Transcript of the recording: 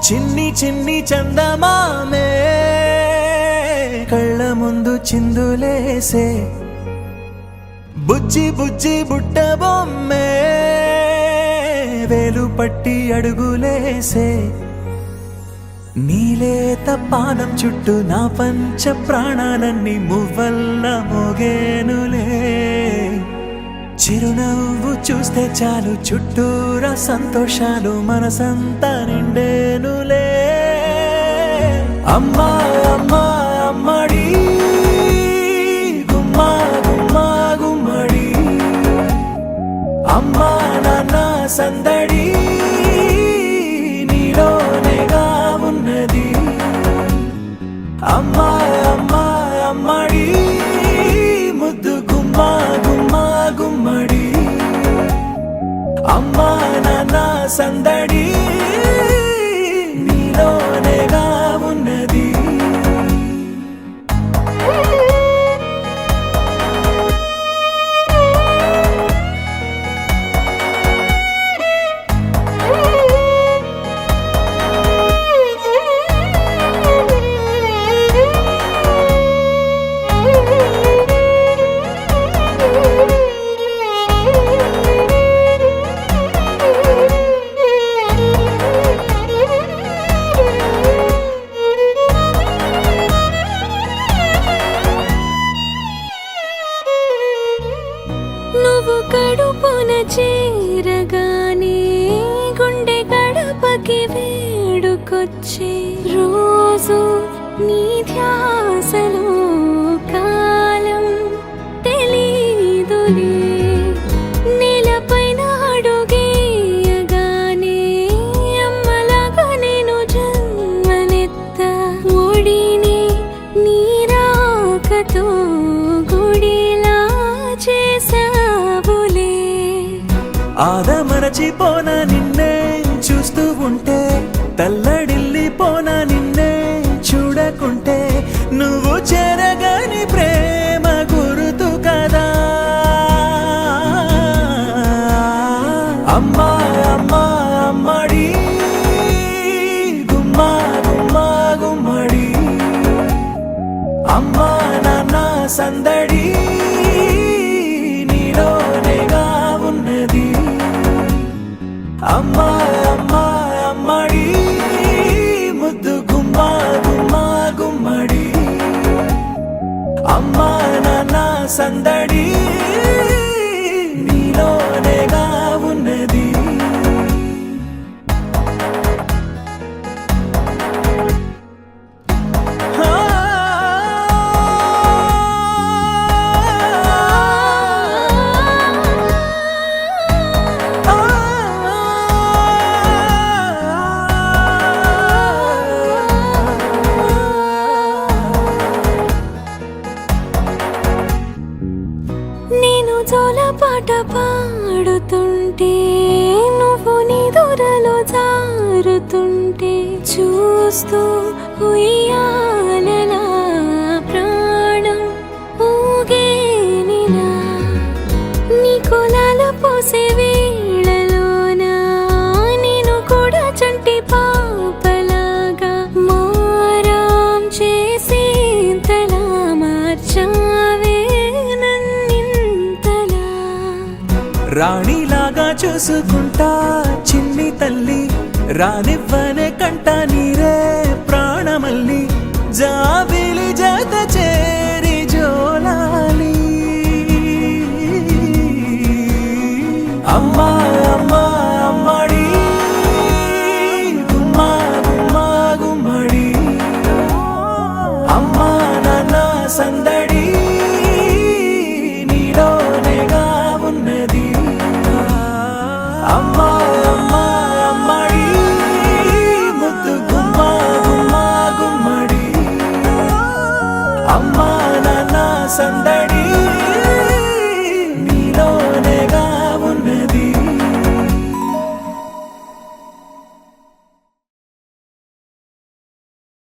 చిన్ని చిన్ని చందమామే కళ్ళ ముందు చిందులేసే బుజ్జి బుజ్జి బుట్ట బొమ్మే వేలు పట్టి అడుగులేసే నీలేత పానం చుట్టూ నా పంచ ప్రాణాలన్నీ మువ్వల్ల మోగేనులే చిరునవ్వు చూస్తే చాలు చుట్టూరా సంతోషాలు మనసంతా నిండేనులే అమ్మా అమ్మా అమ్మడి గుమ్మా గుమ్మా గుమ్మడి అమ్మా నాన్న సందడి నీలోనేగా ఉన్నది అమ్మా అమ్మా అమ్మడి ముద్దు గుమ్మా గుమ్మా గుమ్మడి అమ్మా నాన్న సందడి నీలోనేగా ఉన్నది నువ్వు కడుపున చేరగానే గుండె గడపకి వేడుకొచ్చే రోజు నీ ధ్యాసలో కాలం తెలీదులే నేలపైన అడుగేయగానే అమ్మలాగా నేను జన్మనెత్త ఒడిని నీ రాకతో గుడిలా చేసావులే ఆదమరచిపోనా నిన్నే చూస్తూ ఉంటే తల్లడిల్లిపోనా నిన్నే చూడకుంటే నువ్వు చెరగని ప్రేమ గురుతు కదా అమ్మా అమ్మా అమ్మడి గుమ్మా గుమ్మా గుమ్మడి అమ్మా నాన్న సందడి నీలోనేగా ఉన్నది అమ్మా అమ్మా అమ్మడి ముద్దు గుమ్మా గుమ్మా గుమ్మడి అమ్మా నాన్న సందడి నీలోనేగా ఉన్నది నేను జోలపాట పాడుతుంటే నువ్వు నీ దూరలో జారుతుంటే చూస్తూ ఉయ్యాలలా ప్రాణం ఊగేనిలా నీ కులాల పోసే వేళలోనా నేను కూడా చంటి పాపలాగా మారాం చేసేంతలా మార్చావే రాణిలాగా చూసుకుంటా చిన్ని తల్లి రానివ్వనే కంట నీరే ప్రాణమల్లి జాబిలి జత చేరి జోలాలి అమ్మా అమ్మా అమ్మడి గుమ్మా గుమ్మా గుమ్మడి అమ్మా నాన్న సందడి నీలోనేగా ఉన్నది అమ్మా అమ్మా అమ్మడి ముద్దు గుమ్మా గుమ్మా గుమ్మడి అమ్మా నాన్న సందడి